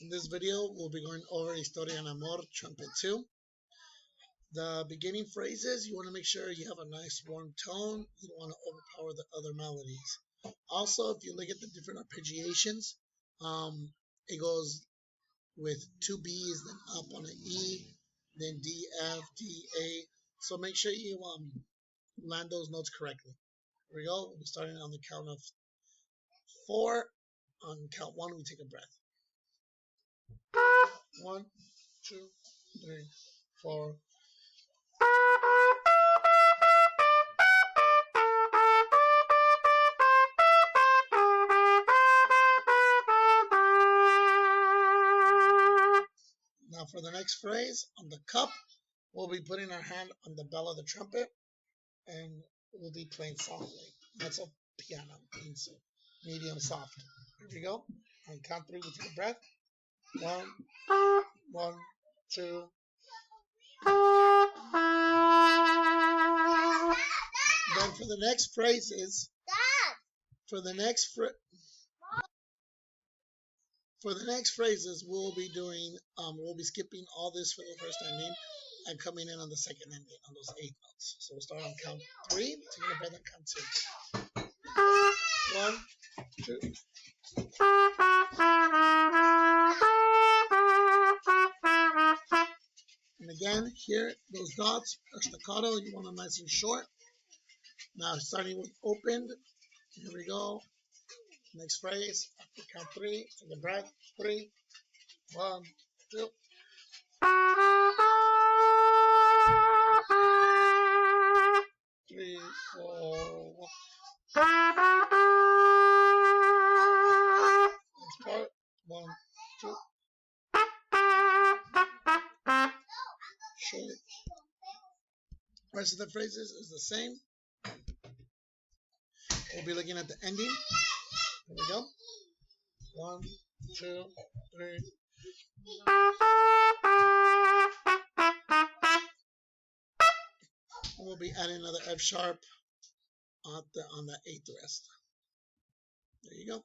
In this video, we'll be going over Historia and Amor, trumpet 2. The beginning phrases, you want to make sure you have a nice warm tone. You don't want to overpower the other melodies. Also, if you look at the different arpeggiations, it goes with 2 B's, then up on an E, then D, F, D, A. So make sure you land those notes correctly. Here we go. We'll be starting on the count of 4. On count 1, we take a breath. 1, 2, 3, 4. Now for the next phrase, on the cup, we'll be putting our hand on the bell of the trumpet and we'll be playing softly. That's a piano, means medium soft. Here we go. On count 3, we take a breath. 1, 2. Then for the next phrases, for the next phrases, we'll be doing, we'll be skipping all this for the first ending and coming in on the second ending on those 8 notes. So we'll start on count 3, taking a breath on count 2. 1, 2. And again, here, those dots are staccato. You want them nice and short. Now, starting with opened. Here we go. Next phrase. After count 3, take a breath. 3, 1, 2. Three, 4, 1. Next part. 1, 2. Short. Rest of the phrases is the same. We'll be looking at the ending. Here we go. 1, 2, 3. And we'll be adding another F sharp on the 8th rest. There you go.